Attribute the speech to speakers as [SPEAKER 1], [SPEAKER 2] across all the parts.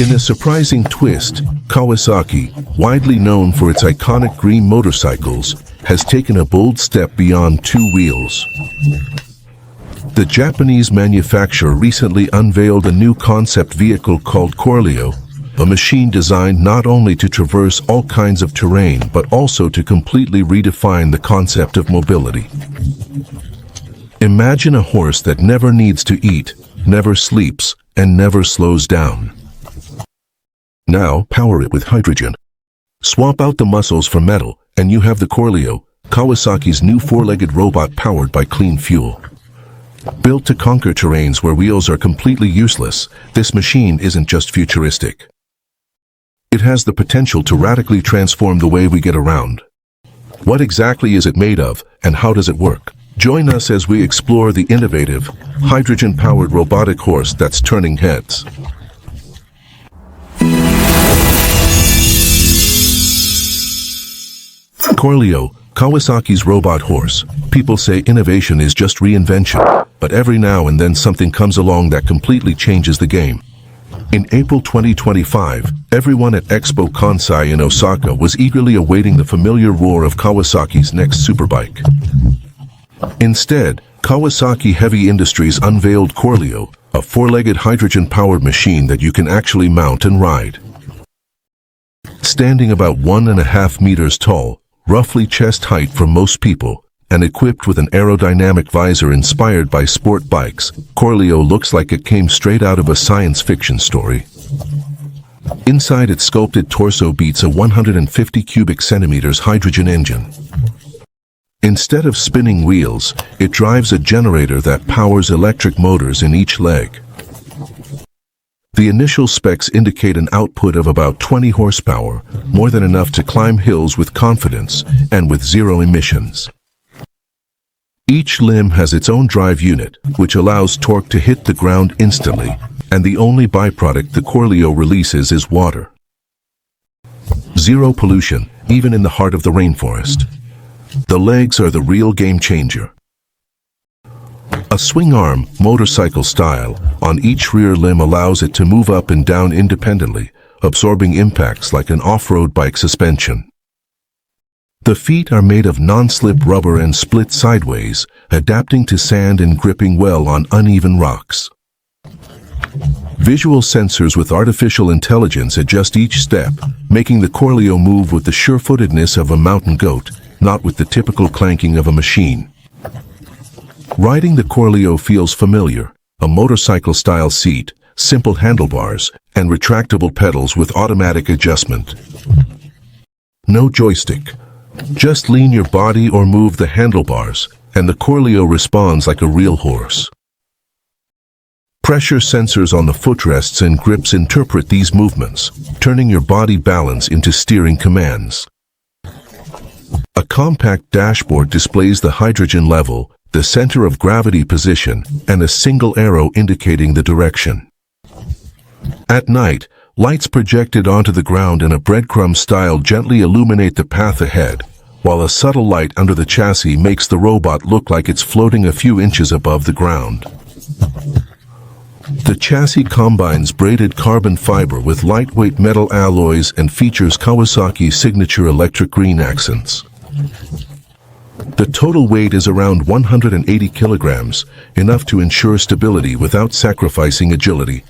[SPEAKER 1] In a surprising twist, Kawasaki, widely known for its iconic green motorcycles, has taken a bold step beyond two wheels. The Japanese manufacturer recently unveiled a new concept vehicle called Corleo, a machine designed not only to traverse all kinds of terrain but also to completely redefine the concept of mobility. Imagine a horse that never needs to eat, never sleeps, and never slows down. Now, power it with hydrogen. Swap out the muscles for metal, and you have the Corleo, Kawasaki's new four-legged robot powered by clean fuel. Built to conquer terrains where wheels are completely useless, this machine isn't just futuristic. It has the potential to radically transform the way we get around. What exactly is it made of, and how does it work? Join us as we explore the innovative, hydrogen-powered robotic horse that's turning heads. Corleo, Kawasaki's robot horse. People say innovation is just reinvention, but every now and then something comes along that completely changes the game. In April 2025, everyone at Expo Kansai in Osaka was eagerly awaiting the familiar roar of Kawasaki's next superbike. Instead, Kawasaki Heavy Industries unveiled Corleo, a four-legged hydrogen-powered machine that you can actually mount and ride. Standing about 1.5 meters tall, roughly chest height for most people, and equipped with an aerodynamic visor inspired by sport bikes, Corleo looks like it came straight out of a science fiction story. Inside its sculpted torso beats a 150 cubic centimeters hydrogen engine. Instead of spinning wheels, it drives a generator that powers electric motors in each leg. The initial specs indicate an output of about 20 horsepower, more than enough to climb hills with confidence and with zero emissions. Each limb has its own drive unit, which allows torque to hit the ground instantly, and the only byproduct the Corleo releases is water. Zero pollution, even in the heart of the rainforest. The legs are the real game changer. A swing arm, motorcycle style, on each rear limb allows it to move up and down independently, absorbing impacts like an off-road bike suspension. The feet are made of non-slip rubber and split sideways, adapting to sand and gripping well on uneven rocks. Visual sensors with artificial intelligence adjust each step, making the Corleo move with the sure-footedness of a mountain goat, not with the typical clanking of a machine. Riding the Corleo feels familiar, a motorcycle-style seat, simple handlebars, and retractable pedals with automatic adjustment. No joystick. Just lean your body or move the handlebars, and the Corleo responds like a real horse. Pressure sensors on the footrests and grips interpret these movements, turning your body balance into steering commands. A compact dashboard displays the hydrogen level, the center of gravity position, and a single arrow indicating the direction. At night, lights projected onto the ground in a breadcrumb style gently illuminate the path ahead, while a subtle light under the chassis makes the robot look like it's floating a few inches above the ground. The chassis combines braided carbon fiber with lightweight metal alloys and features Kawasaki's signature electric green accents. The total weight is around 180 kilograms, enough to ensure stability without sacrificing agility.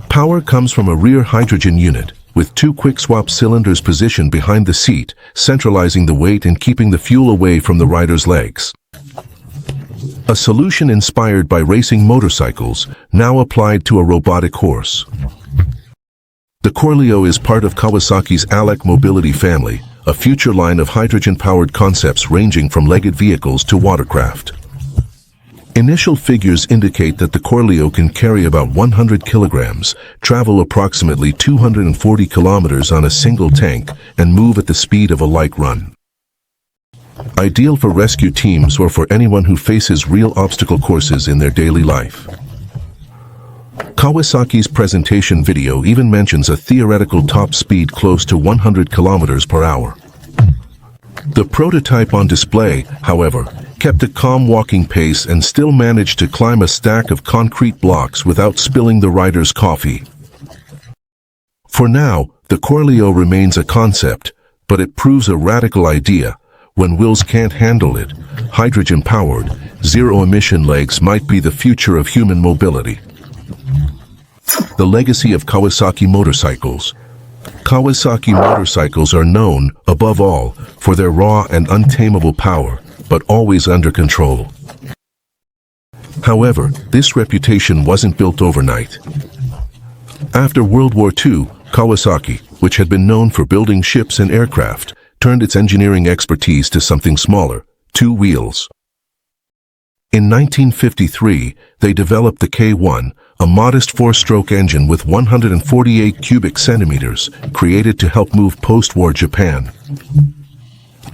[SPEAKER 1] Power comes from a rear hydrogen unit, with two quick-swap cylinders positioned behind the seat, centralizing the weight and keeping the fuel away from the rider's legs. A solution inspired by racing motorcycles, now applied to a robotic horse. The Corleo is part of Kawasaki's Alec Mobility family, a future line of hydrogen-powered concepts ranging from legged vehicles to watercraft. Initial figures indicate that the Corleo can carry about 100 kilograms, travel approximately 240 kilometers on a single tank, and move at the speed of a light run. Ideal for rescue teams or for anyone who faces real obstacle courses in their daily life. Kawasaki's presentation video even mentions a theoretical top speed close to 100 kilometers per hour. The prototype on display, however, kept a calm walking pace and still managed to climb a stack of concrete blocks without spilling the rider's coffee. For now, the Corleo remains a concept, but it proves a radical idea. When wheels can't handle it, hydrogen-powered, zero-emission legs might be the future of human mobility. The legacy of Kawasaki motorcycles. Kawasaki motorcycles are known, above all, for their raw and untamable power, but always under control. However, this reputation wasn't built overnight. After World War II, Kawasaki, which had been known for building ships and aircraft, turned its engineering expertise to something smaller, two wheels. In 1953, they developed the K1, a modest four-stroke engine with 148 cubic centimeters, created to help move post-war Japan.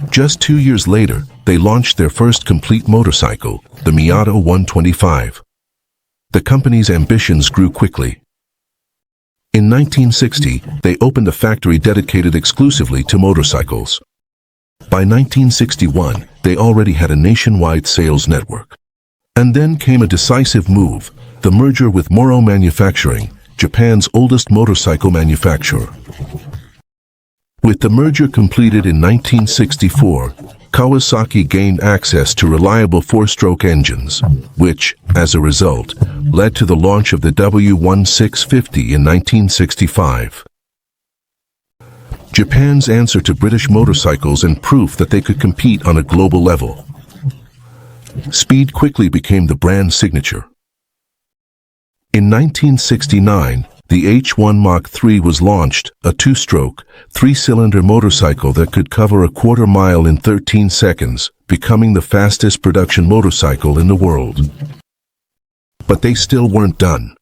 [SPEAKER 1] Just 2 years later, they launched their first complete motorcycle, the Miata 125. The company's ambitions grew quickly. In 1960, they opened a factory dedicated exclusively to motorcycles. By 1961, they already had a nationwide sales network. And then came a decisive move, the merger with Moro Manufacturing, Japan's oldest motorcycle manufacturer. With the merger completed in 1964, Kawasaki gained access to reliable four-stroke engines, which, as a result, led to the launch of the W1650 in 1965. Japan's answer to British motorcycles and proof that they could compete on a global level. Speed quickly became the brand signature. In 1969, the H1 Mach 3 was launched, a two-stroke, three-cylinder motorcycle that could cover a quarter mile in 13 seconds, becoming the fastest production motorcycle in the world. But they still weren't done.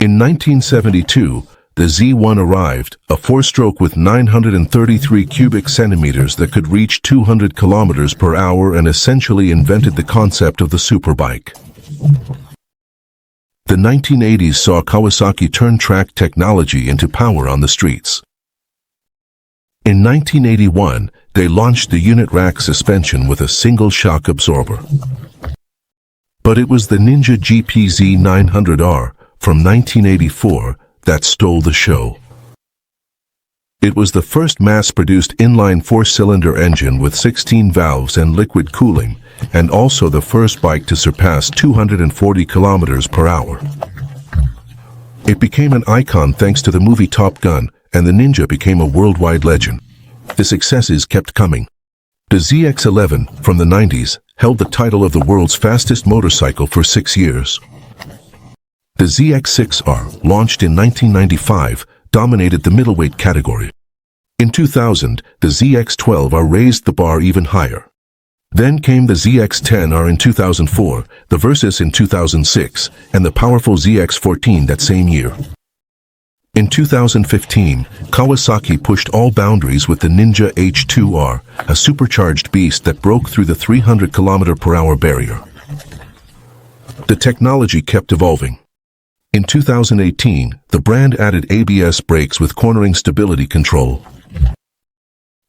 [SPEAKER 1] In 1972, the Z1 arrived, a four-stroke with 933 cubic centimeters that could reach 200 kilometers per hour and essentially invented the concept of the superbike. The 1980s saw Kawasaki turn track technology into power on the streets. In 1981, they launched the unit rack suspension with a single shock absorber. But it was the Ninja GPZ 900R from 1984 that stole the show. It was the first mass-produced inline four-cylinder engine with 16 valves and liquid cooling, and also the first bike to surpass 240 kilometers per hour. It became an icon thanks to the movie Top Gun, and the Ninja became a worldwide legend. The successes kept coming. The ZX-11, from the 90s, held the title of the world's fastest motorcycle for 6 years. The ZX-6R, launched in 1995, dominated the middleweight category. In 2000, the ZX-12R raised the bar even higher. Then came the ZX-10R in 2004, the Versys in 2006, and the powerful ZX-14 that same year. In 2015, Kawasaki pushed all boundaries with the Ninja H2R, a supercharged beast that broke through the 300 km/h barrier. The technology kept evolving. In 2018, the brand added ABS brakes with cornering stability control.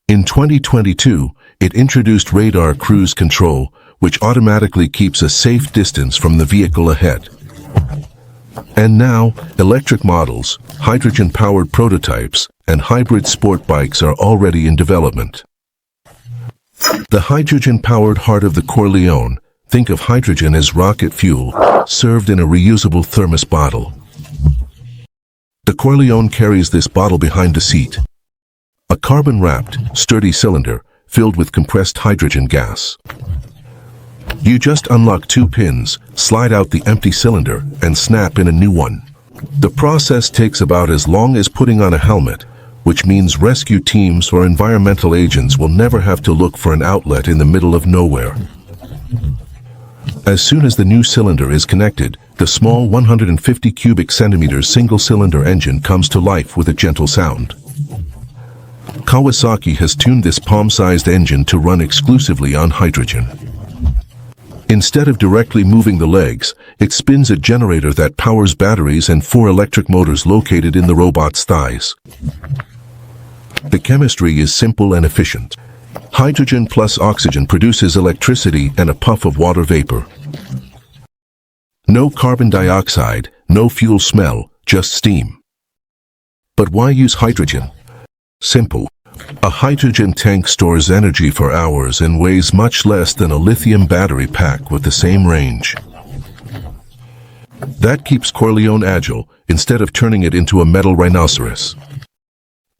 [SPEAKER 1] In 2022, it introduced radar cruise control, which automatically keeps a safe distance from the vehicle ahead. And now, electric models, hydrogen-powered prototypes, and hybrid sport bikes are already in development. The hydrogen-powered heart of the Corleo, think of hydrogen as rocket fuel, served in a reusable thermos bottle. The Corleo carries this bottle behind the seat. A carbon-wrapped, sturdy cylinder filled with compressed hydrogen gas. You just unlock 2 pins, slide out the empty cylinder, and snap in a new one. The process takes about as long as putting on a helmet, which means rescue teams or environmental agents will never have to look for an outlet in the middle of nowhere. As soon as the new cylinder is connected, the small 150 cubic centimeters single-cylinder engine comes to life with a gentle sound. Kawasaki has tuned this palm-sized engine to run exclusively on hydrogen. Instead of directly moving the legs, it spins a generator that powers batteries and 4 electric motors located in the robot's thighs. The chemistry is simple and efficient. Hydrogen plus oxygen produces electricity and a puff of water vapor. No carbon dioxide, no fuel smell, just steam. But why use hydrogen? Simple. A hydrogen tank stores energy for hours and weighs much less than a lithium battery pack with the same range. That keeps Corleo agile instead of turning it into a metal rhinoceros.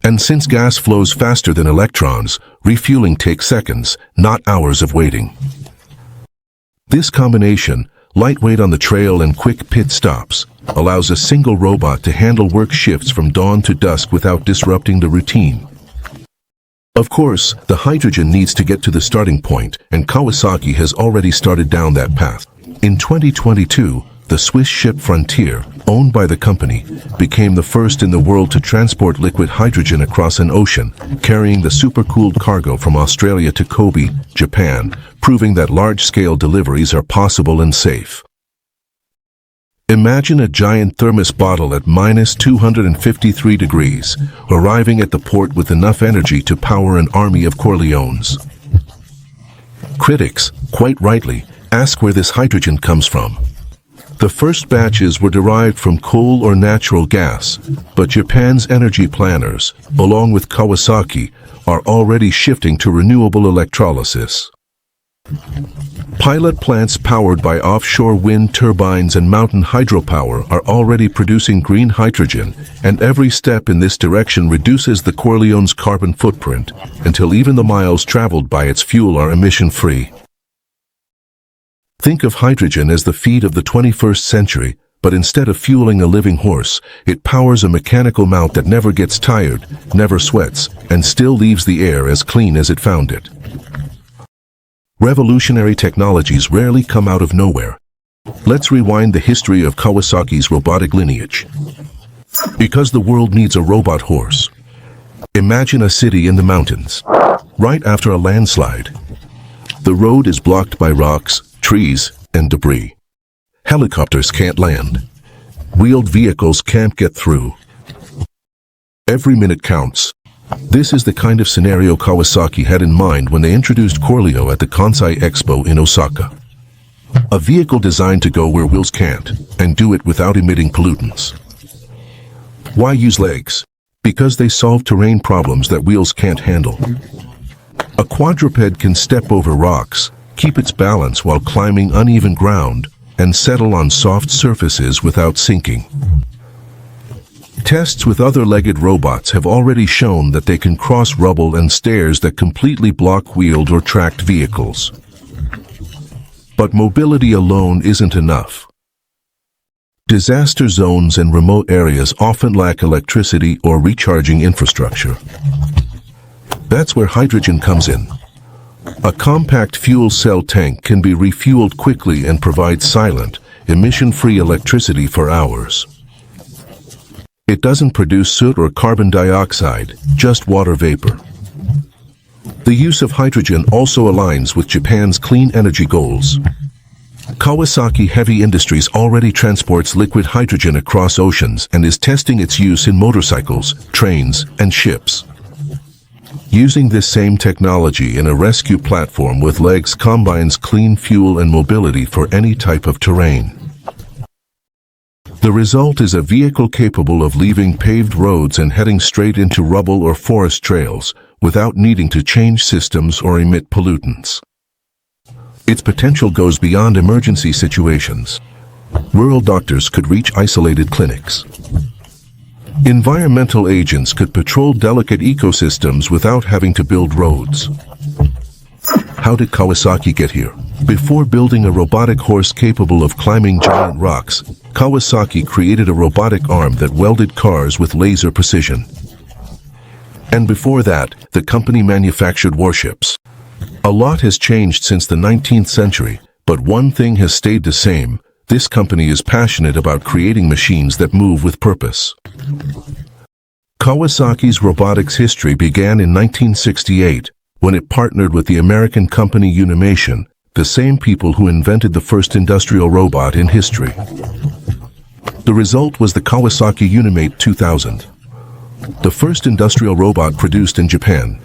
[SPEAKER 1] And since gas flows faster than electrons, refueling takes seconds, not hours of waiting. This combination, lightweight on the trail and quick pit stops, allows a single robot to handle work shifts from dawn to dusk without disrupting the routine. Of course, the hydrogen needs to get to the starting point, and Kawasaki has already started down that path. In 2022, the Swiss ship Frontier, owned by the company, became the first in the world to transport liquid hydrogen across an ocean, carrying the supercooled cargo from Australia to Kobe, Japan, proving that large-scale deliveries are possible and safe. Imagine a giant thermos bottle at minus 253 degrees, arriving at the port with enough energy to power an army of Corleones. Critics, quite rightly, ask where this hydrogen comes from. The first batches were derived from coal or natural gas, but Japan's energy planners, along with Kawasaki, are already shifting to renewable electrolysis. Pilot plants powered by offshore wind turbines and mountain hydropower are already producing green hydrogen, and every step in this direction reduces the Corleone's carbon footprint, until even the miles traveled by its fuel are emission-free. Think of hydrogen as the feed of the 21st century, but instead of fueling a living horse, it powers a mechanical mount that never gets tired, never sweats, and still leaves the air as clean as it found it. Revolutionary technologies rarely come out of nowhere. Let's rewind the history of Kawasaki's robotic lineage. Because the world needs a robot horse. Imagine a city in the mountains. Right after a landslide. The road is blocked by rocks, trees, and debris. Helicopters can't land. Wheeled vehicles can't get through. Every minute counts. This is the kind of scenario Kawasaki had in mind when they introduced Corleo at the Kansai Expo in Osaka. A vehicle designed to go where wheels can't, and do it without emitting pollutants. Why use legs? Because they solve terrain problems that wheels can't handle. A quadruped can step over rocks, keep its balance while climbing uneven ground, and settle on soft surfaces without sinking. Tests with other legged robots have already shown that they can cross rubble and stairs that completely block wheeled or tracked vehicles. But mobility alone isn't enough. Disaster zones and remote areas often lack electricity or recharging infrastructure. That's where hydrogen comes in. A compact fuel cell tank can be refueled quickly and provide silent, emission-free electricity for hours. It doesn't produce soot or carbon dioxide, just water vapor. The use of hydrogen also aligns with Japan's clean energy goals. Kawasaki Heavy Industries already transports liquid hydrogen across oceans and is testing its use in motorcycles, trains, and ships. Using this same technology in a rescue platform with legs combines clean fuel and mobility for any type of terrain. The result is a vehicle capable of leaving paved roads and heading straight into rubble or forest trails without needing to change systems or emit pollutants. Its potential goes beyond emergency situations. Rural doctors could reach isolated clinics. Environmental agents could patrol delicate ecosystems without having to build roads. How did Kawasaki get here? Before building a robotic horse capable of climbing giant rocks, Kawasaki created a robotic arm that welded cars with laser precision. And before that, the company manufactured warships. A lot has changed since the 19th century, but one thing has stayed the same. This company is passionate about creating machines that move with purpose. Kawasaki's robotics history began in 1968, when it partnered with the American company Unimation, the same people who invented the first industrial robot in history. The result was the Kawasaki Unimate 2000, the first industrial robot produced in Japan.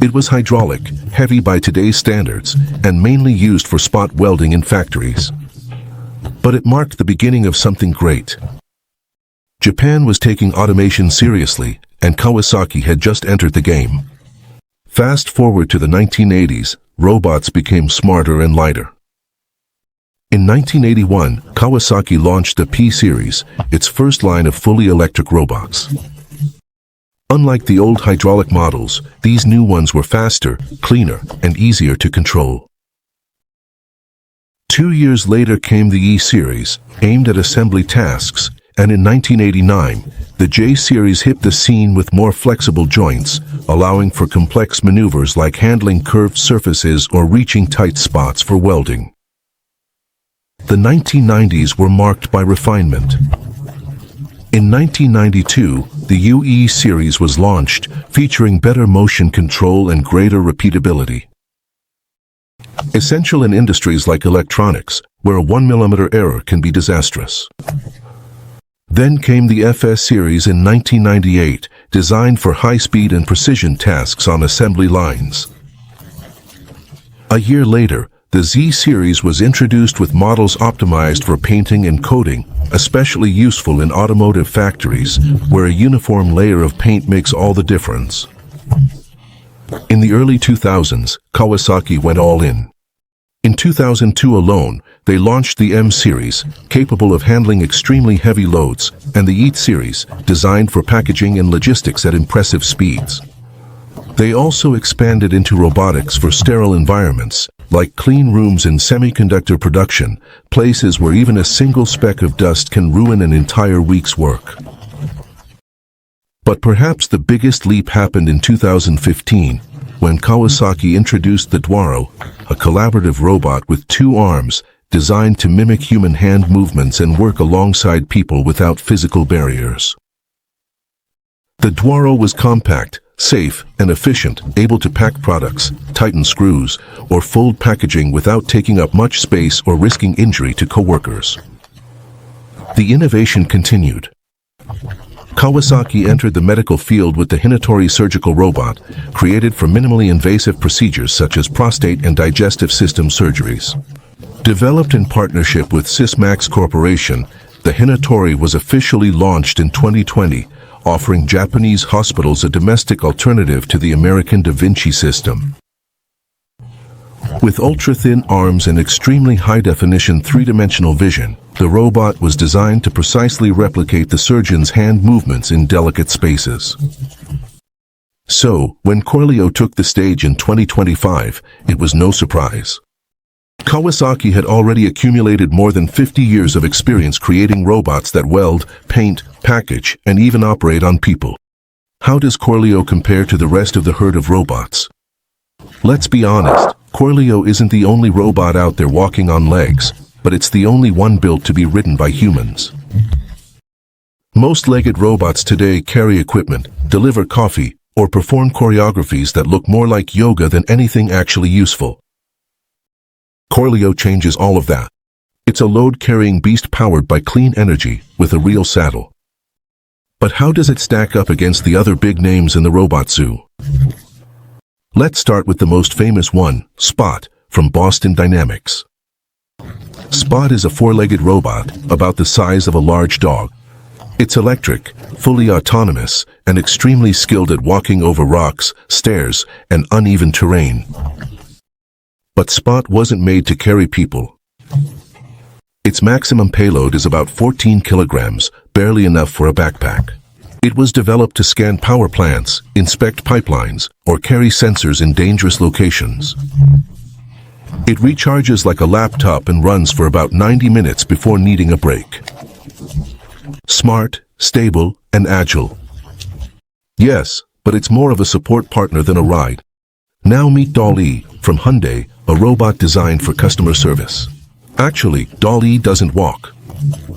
[SPEAKER 1] It was hydraulic, heavy by today's standards, and mainly used for spot welding in factories. But it marked the beginning of something great. Japan was taking automation seriously, and Kawasaki had just entered the game. Fast forward to the 1980s, robots became smarter and lighter. In 1981, Kawasaki launched the P-Series, its first line of fully electric robots. Unlike the old hydraulic models, these new ones were faster, cleaner, and easier to control. 2 years later came the E-Series, aimed at assembly tasks, and in 1989, the J-Series hit the scene with more flexible joints, allowing for complex maneuvers like handling curved surfaces or reaching tight spots for welding. The 1990s were marked by refinement. In 1992, the UE series was launched, featuring better motion control and greater repeatability. Essential in industries like electronics, where a 1mm error can be disastrous. Then came the FS series in 1998, designed for high-speed and precision tasks on assembly lines. A year later, the Z series was introduced with models optimized for painting and coating, especially useful in automotive factories, where a uniform layer of paint makes all the difference. In the early 2000s, Kawasaki went all in. In 2002 alone, they launched the M series, capable of handling extremely heavy loads, and the EAT series, designed for packaging and logistics at impressive speeds. They also expanded into robotics for sterile environments, like clean rooms in semiconductor production, places where even a single speck of dust can ruin an entire week's work. But perhaps the biggest leap happened in 2015, when Kawasaki introduced the Dwaro, a collaborative robot with 2 arms, designed to mimic human hand movements and work alongside people without physical barriers. The Dwaro was compact, safe, and efficient, able to pack products, tighten screws, or fold packaging without taking up much space or risking injury to coworkers. The innovation continued. Kawasaki entered the medical field with the Hinatori surgical robot, created for minimally invasive procedures such as prostate and digestive system surgeries. Developed in partnership with Sysmax Corporation, the Hinatori was officially launched in 2020, offering Japanese hospitals a domestic alternative to the American Da Vinci system. With ultra-thin arms and extremely high-definition 3-dimensional vision, the robot was designed to precisely replicate the surgeon's hand movements in delicate spaces. So, when Corleo took the stage in 2025, it was no surprise. Kawasaki had already accumulated more than 50 years of experience creating robots that weld, paint, package, and even operate on people. How does Corleo compare to the rest of the herd of robots? Let's be honest, Corleo isn't the only robot out there walking on legs, but it's the only one built to be ridden by humans. Most legged robots today carry equipment, deliver coffee, or perform choreographies that look more like yoga than anything actually useful. Corleo changes all of that. It's a load-carrying beast powered by clean energy, with a real saddle. But how does it stack up against the other big names in the robot zoo? Let's start with the most famous one, Spot, from Boston Dynamics. Spot is a 4-legged robot, about the size of a large dog. It's electric, fully autonomous, and extremely skilled at walking over rocks, stairs, and uneven terrain. But Spot wasn't made to carry people. Its maximum payload is about 14 kilograms, barely enough for a backpack. It was developed to scan power plants, inspect pipelines, or carry sensors in dangerous locations. It recharges like a laptop and runs for about 90 minutes before needing a break. Smart, stable, and agile. Yes, but it's more of a support partner than a ride. Now meet Doll-E, from Hyundai, a robot designed for customer service. Actually, Doll-E doesn't walk.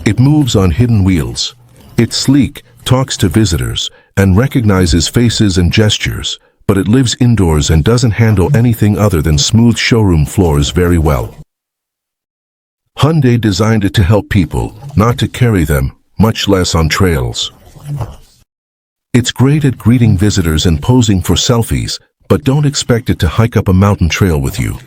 [SPEAKER 1] It moves on hidden wheels. It's sleek, talks to visitors, and recognizes faces and gestures, but it lives indoors and doesn't handle anything other than smooth showroom floors very well. Hyundai designed it to help people, not to carry them, much less on trails. It's great at greeting visitors and posing for selfies, but don't expect it to hike up a mountain trail with you.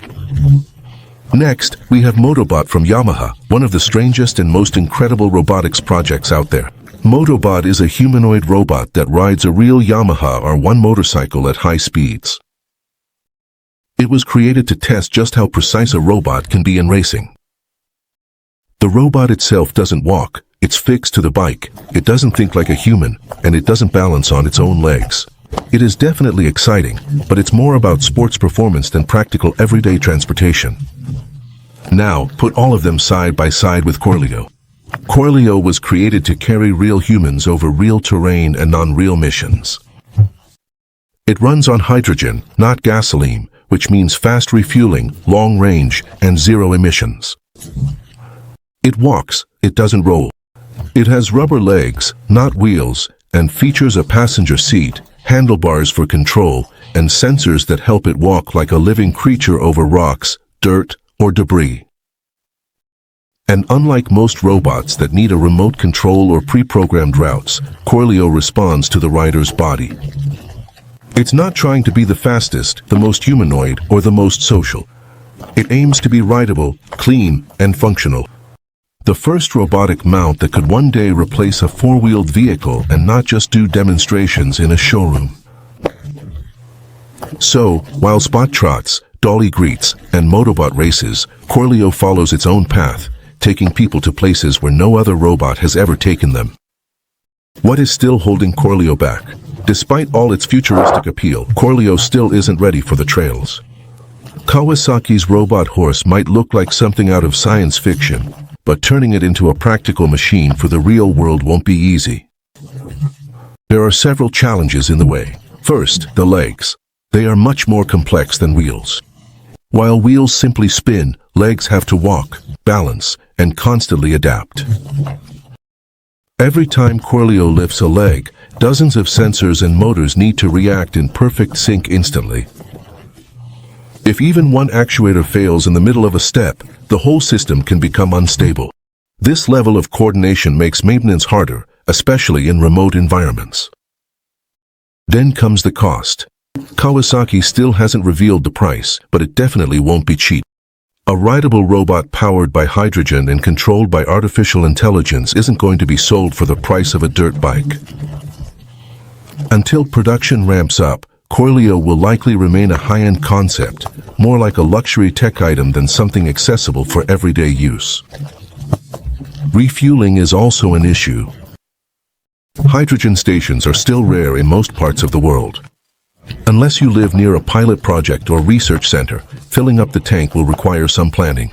[SPEAKER 1] Next, we have Motobot from Yamaha, one of the strangest and most incredible robotics projects out there. Motobot is a humanoid robot that rides a real Yamaha R1 motorcycle at high speeds. It was created to test just how precise a robot can be in racing. The robot itself doesn't walk, it's fixed to the bike, it doesn't think like a human, and it doesn't balance on its own legs. It is definitely exciting, but it's more about sports performance than practical everyday transportation. Now, put all of them side by side with Corleo. Corleo was created to carry real humans over real terrain and non-real missions. It runs on hydrogen, not gasoline, which means fast refueling, long range, and zero emissions. It walks, it doesn't roll. It has rubber legs, not wheels, and features a passenger seat, handlebars for control, and sensors that help it walk like a living creature over rocks, dirt, or debris. And unlike most robots that need a remote control or pre-programmed routes, Corleo responds to the rider's body. It's not trying to be the fastest, the most humanoid, or the most social. It aims to be rideable, clean, and functional. The first robotic mount that could one day replace a four-wheeled vehicle and not just do demonstrations in a showroom. So, while Spot trots, Dolly greets, and Motobot races, Corleo follows its own path, taking people to places where no other robot has ever taken them. What is still holding Corleo back? Despite all its futuristic appeal, Corleo still isn't ready for the trails. Kawasaki's robot horse might look like something out of science fiction, but turning it into a practical machine for the real world won't be easy. There are several challenges in the way. First, the legs. They are much more complex than wheels. While wheels simply spin, legs have to walk, balance, and constantly adapt. Every time Corleo lifts a leg, dozens of sensors and motors need to react in perfect sync instantly. If even one actuator fails in the middle of a step, the whole system can become unstable. This level of coordination makes maintenance harder, especially in remote environments. Then comes the cost. Kawasaki still hasn't revealed the price, but it definitely won't be cheap. A rideable robot powered by hydrogen and controlled by artificial intelligence isn't going to be sold for the price of a dirt bike. Until production ramps up, Corleo will likely remain a high-end concept, more like a luxury tech item than something accessible for everyday use. Refueling is also an issue. Hydrogen stations are still rare in most parts of the world. Unless you live near a pilot project or research center, filling up the tank will require some planning.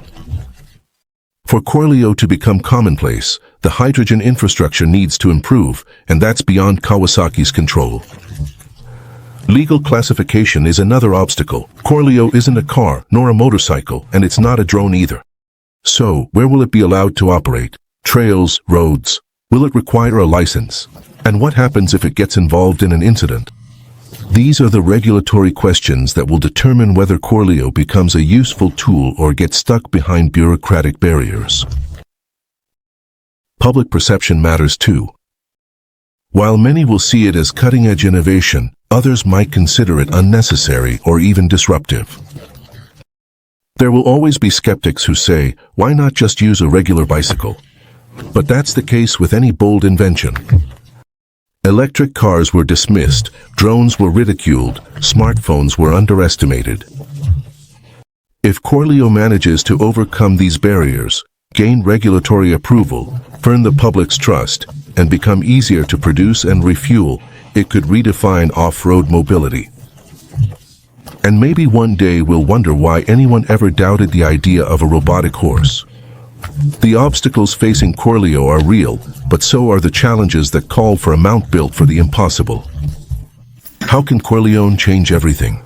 [SPEAKER 1] For Corleo to become commonplace, the hydrogen infrastructure needs to improve, and that's beyond Kawasaki's control. Legal classification is another obstacle. Corleo isn't a car, nor a motorcycle, and it's not a drone either. So, where will it be allowed to operate? Trails, roads? Will it require a license? And what happens if it gets involved in an incident? These are the regulatory questions that will determine whether Corleo becomes a useful tool or gets stuck behind bureaucratic barriers. Public perception matters too. While many will see it as cutting-edge innovation, others might consider it unnecessary or even disruptive. There will always be skeptics who say, why not just use a regular bicycle? But that's the case with any bold invention. Electric cars were dismissed, drones were ridiculed, smartphones were underestimated. If Corleo manages to overcome these barriers, gain regulatory approval, earn the public's trust, and become easier to produce and refuel, it could redefine off-road mobility. And maybe one day we'll wonder why anyone ever doubted the idea of a robotic horse. The obstacles facing Corleo are real, but so are the challenges that call for a mount built for the impossible. How can Corleo change everything?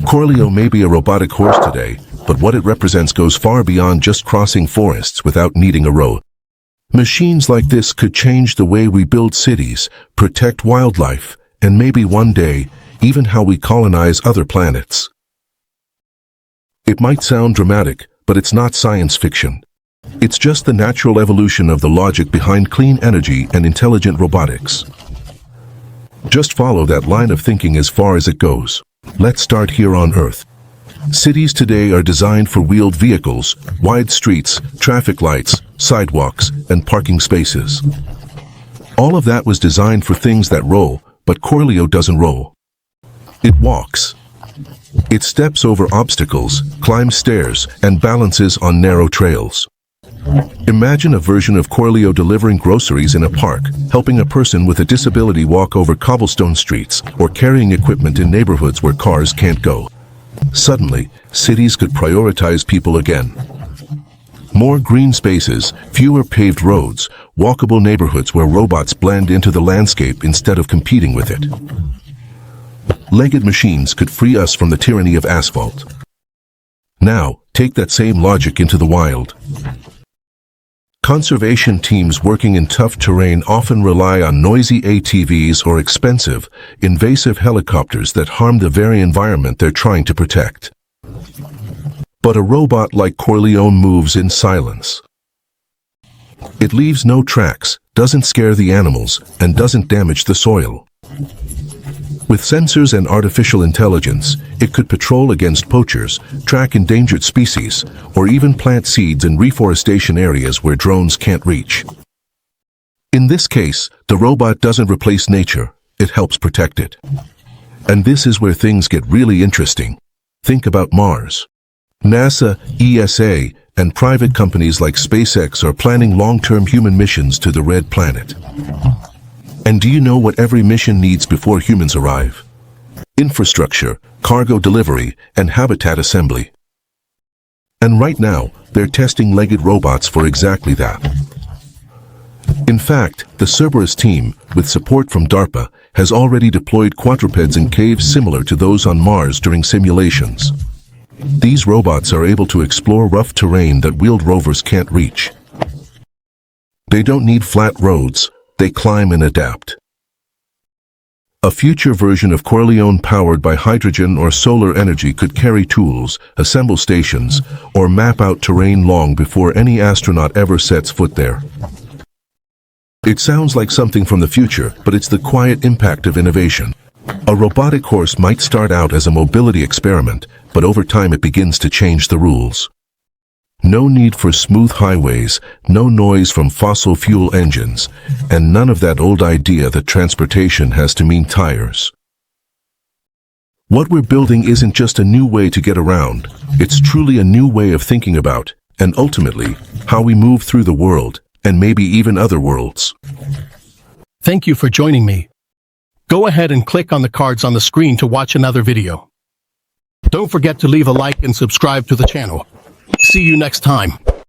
[SPEAKER 1] Corleo may be a robotic horse today, but what it represents goes far beyond just crossing forests without needing a road. Machines like this could change the way we build cities, protect wildlife, and maybe one day, even how we colonize other planets. It might sound dramatic, but it's not science fiction. It's just the natural evolution of the logic behind clean energy and intelligent robotics. Just follow that line of thinking as far as it goes. Let's start here on Earth. Cities today are designed for wheeled vehicles, wide streets, traffic lights, sidewalks, and parking spaces. All of that was designed for things that roll, but Corleo doesn't roll. It walks. It steps over obstacles, climbs stairs, and balances on narrow trails. Imagine a version of Corleo delivering groceries in a park, helping a person with a disability walk over cobblestone streets, or carrying equipment in neighborhoods where cars can't go. Suddenly, cities could prioritize people again. More green spaces, fewer paved roads, walkable neighborhoods where robots blend into the landscape instead of competing with it. Legged machines could free us from the tyranny of asphalt. Now, take that same logic into the wild. Conservation teams working in tough terrain often rely on noisy ATVs or expensive, invasive helicopters that harm the very environment they're trying to protect. But a robot like Corleo moves in silence. It leaves no tracks, doesn't scare the animals, and doesn't damage the soil. With sensors and artificial intelligence, it could patrol against poachers, track endangered species, or even plant seeds in reforestation areas where drones can't reach. In this case, the robot doesn't replace nature, it helps protect it. And this is where things get really interesting. Think about Mars. NASA, ESA, and private companies like SpaceX are planning long-term human missions to the Red Planet. And do you know what every mission needs before humans arrive? Infrastructure, cargo delivery, and habitat assembly. And right now, they're testing legged robots for exactly that. In fact, the Cerberus team, with support from DARPA, has already deployed quadrupeds in caves similar to those on Mars during simulations. These robots are able to explore rough terrain that wheeled rovers can't reach. They don't need flat roads, they climb and adapt. A future version of Corleo powered by hydrogen or solar energy could carry tools, assemble stations, or map out terrain long before any astronaut ever sets foot there. It sounds like something from the future, but it's the quiet impact of innovation. A robotic horse might start out as a mobility experiment, but over time it begins to change the rules. No need for smooth highways, no noise from fossil fuel engines, and none of that old idea that transportation has to mean tires. What we're building isn't just a new way to get around, it's truly a new way of thinking about, and ultimately, how we move through the world, and maybe even other worlds.
[SPEAKER 2] Thank you for joining me. Go ahead and click on the cards on the screen to watch another video. Don't forget to leave a like and subscribe to the channel. See you next time.